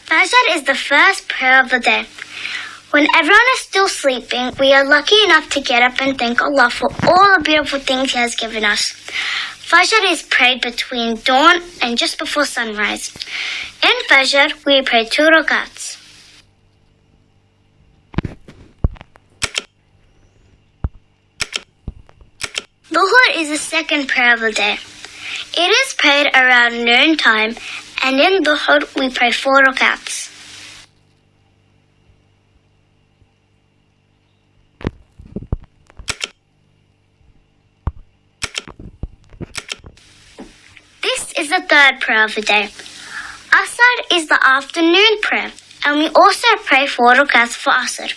Fajr is the first prayer of the day. When everyone is still sleeping, we are lucky enough to get up and thank Allah for all the beautiful things He has given us. Fajr is prayed between dawn and just before sunrise. In Fajr, we pray 2 rakats. Dhuhr is the second prayer of the day. It is prayed around noon time, and in Dhuhr we pray 4 rakats. This is the third prayer of the day. Asr is the afternoon prayer, and we also pray 4 rakats for Asr.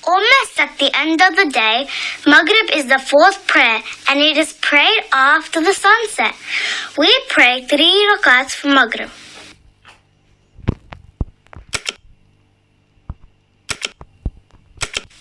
Almost at the end of the day, Maghrib is the fourth prayer, and it is prayed after the sunset. We pray 3 rakats for Maghrib.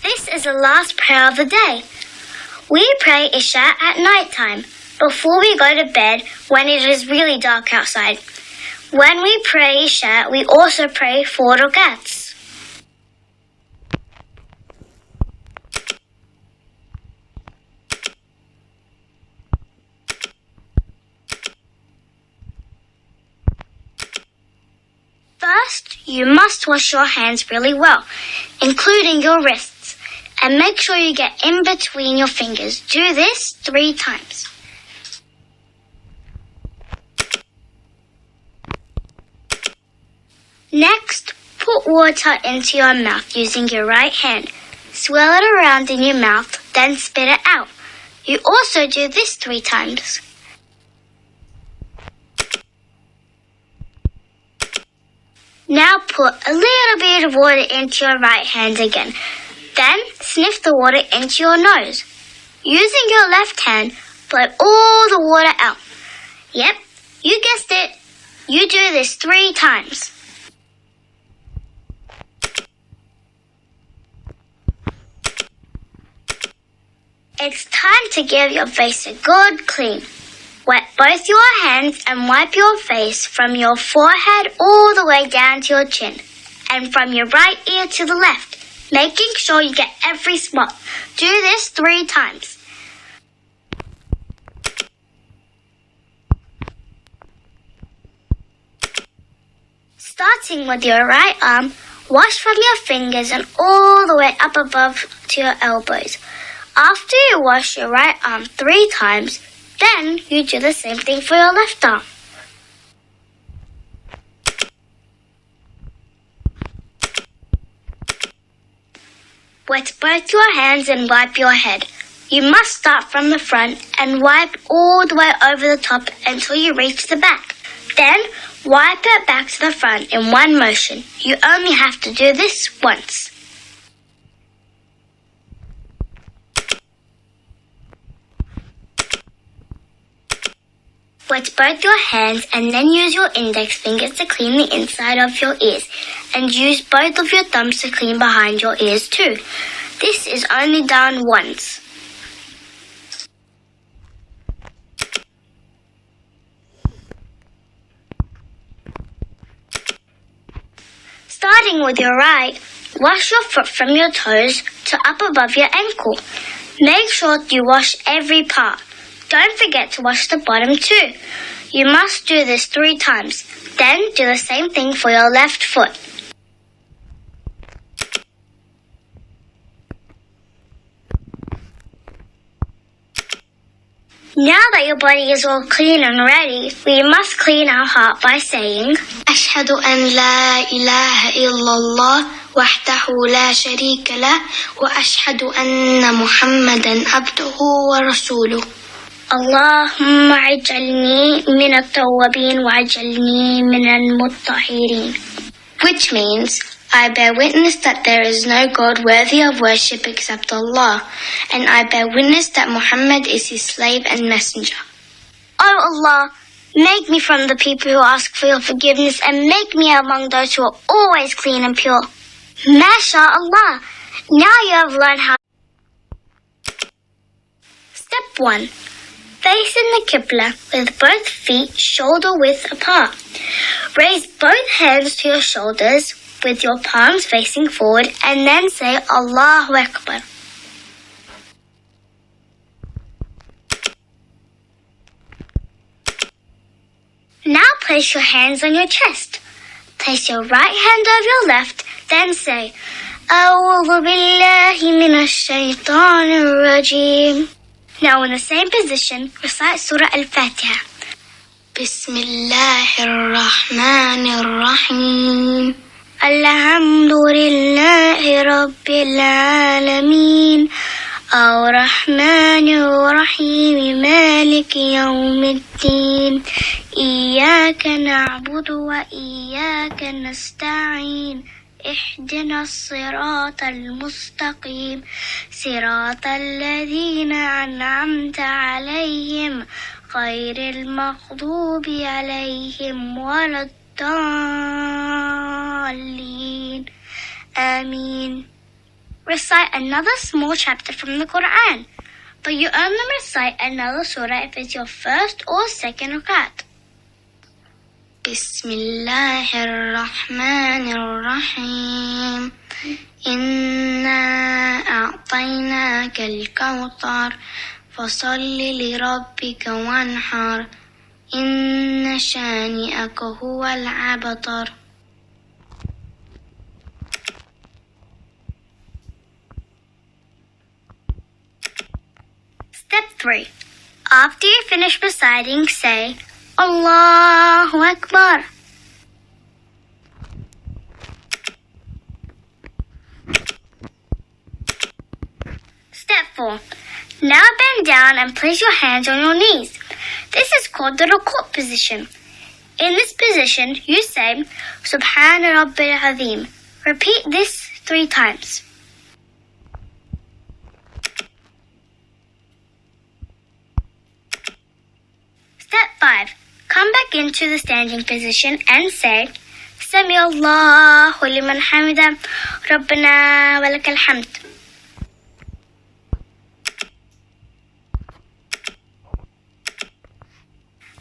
This is the last prayer of the day. We pray Isha at night time, before we go to bed when it is really dark outside. When we pray Isha, we also pray 4 rakats. First, you must wash your hands really well, including your wrists, and make sure you get in between your fingers. Do this 3 times. Next, put water into your mouth using your right hand. Swirl it around in your mouth, then spit it out. You also do this 3 times. Now put a little bit of water into your right hand again. Then sniff the water into your nose. Using your left hand, blow all the water out. Yep, you guessed it. You do this 3 times. It's time to give your face a good clean. Wet both your hands and wipe your face from your forehead all the way down to your chin, and from your right ear to the left, making sure you get every spot. Do this 3 times. Starting with your right arm, wash from your fingers and all the way up above to your elbows. After you wash your right arm 3 times, then you do the same thing for your left arm. Wet both your hands and wipe your head. You must start from the front and wipe all the way over the top until you reach the back. Then wipe it back to the front in one motion. You only have to do this once. Wet both your hands and then use your index fingers to clean the inside of your ears, and use both of your thumbs to clean behind your ears too. This is only done once. Starting with your right, wash your foot from your toes to up above your ankle. Make sure you wash every part. Don't forget to wash the bottom too. You must do this 3 times. Then do the same thing for your left foot. Now that your body is all clean and ready, we must clean our heart by saying, أشهد أن لا إله إلا الله وحده لا شريك له وأشهد أن محمدا عبده ورسوله. اللهم اجعلني من التوابين واجعلني من المطهرين. Which means, I bear witness that there is no God worthy of worship except Allah, and I bear witness that Muhammad is his slave and messenger. Oh Allah, make me from the people who ask for your forgiveness, and make me among those who are always clean and pure. MashaAllah, now you have learned how. Step 1. Face in the Qibla with both feet shoulder width apart. Raise both hands to your shoulders with your palms facing forward and then say Allahu Akbar. Now place your hands on your chest. Place your right hand over your left, then say A'udhu billahi minash shaitanir rajim. Now in the same position, recite Surah Al-Fatiha. Bismillahirrahmanirrahim. Alhamdulillahi Rabbil Alameen. Ar-Rahmanir Rahim. Maliki Yawmiddin. Iyaka na'budu wa iyaka nasta'in. اهدنا الصراط المستقيم صراط الذين أنعمت عليهم غير المغضوب عليهم ولا الضالين Ameen. Recite another small chapter from the Quran, but you only recite another surah if it's your first or second rakat. Bismillahirrahmanirrahim. Inna a'tainaka al-kawthar fasalli li rabbika wanhar. Inna shani'aka huwa al-abtar. Step 3. After you finish reciting, say Allahu Akbar. Step 4. Now bend down and place your hands on your knees. This is called the ruku' position. In this position, you say Subhana Rabbil Azim. Repeat this 3 times. Step 5. Come back into the standing position and say Sami Allahu liman hamida Rabbana wa lakal hamd.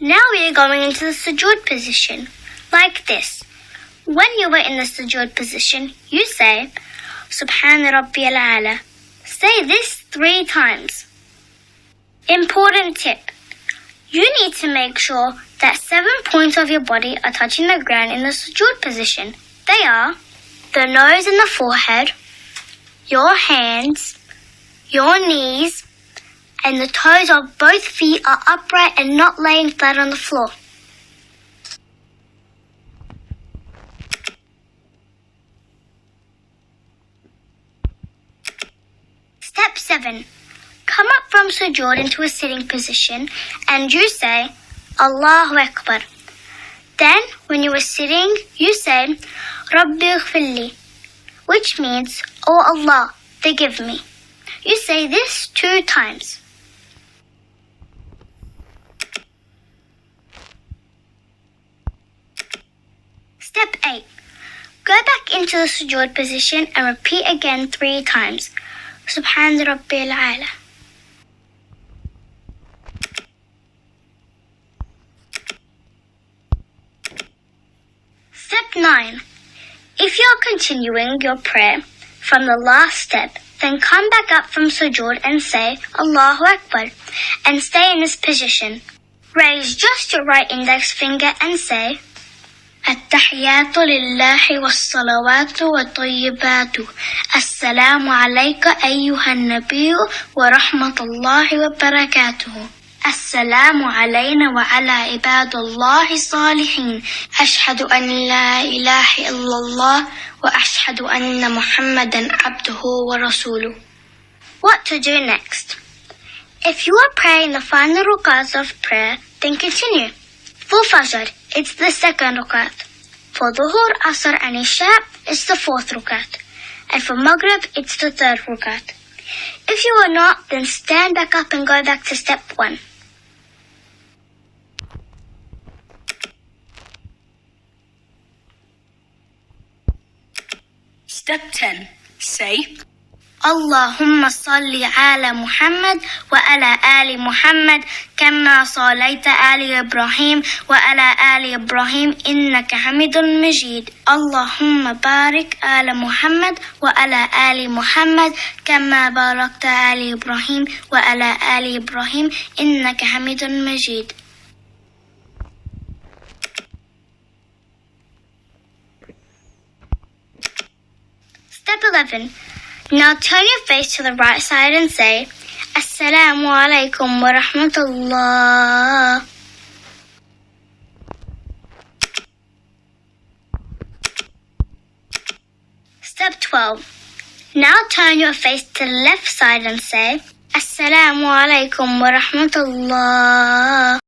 Now we are going into the sujood position, like this. When you are in the sujood position, you say Subhana Rabbiyal A'la. Say this 3 times. Important tip. You need to make sure that 7 points of your body are touching the ground in the sujood position. They are the nose and the forehead, your hands, your knees, and the toes of both feet are upright and not laying flat on the floor. Step 7. Come up from sujood into a sitting position and you say Allahu Akbar. Then when you are sitting, you say Rabbi ighfirli, which means, Oh Allah, forgive me. You say this 2 times. Step 8. Go back into the sujood position and repeat again 3 times. Subhan Rabbil A'la. Step 9. If you are continuing your prayer from the last step, then come back up from sujood and say Allahu Akbar and stay in this position. Raise just your right index finger and say التحيات لله والصلوات والطيبات السلام عليك أيها النبي ورحمة الله وبركاته السلام علينا وعلى عباد الله الصالحين أشهد أن لا إله إلا الله وأشهد أن محمدا عبده ورسوله. What to do next? If you are praying the final rakats of prayer, then continue. For Fajr, it's the 2nd rakat. For Dhuhr, Asr and Isha, it's the 4th rakat. And for Maghrib, it's the 3rd rakat. If you are not, then stand back up and go back to step 1. Step 10. Say اللهم صل على محمد وعلى آل محمد كما صليت على إبراهيم وعلى آل إبراهيم إنك حميد مجيد. اللهم بارك على محمد وعلى آل محمد كما باركت على إبراهيم وعلى آل إبراهيم إنك حميد مجيد. Step 11. Now turn your face to the right side and say, Assalamualikum wa rahmatullah. Step 12. Now turn your face to the left side and say, Assalamualaikum wa rahmatullah.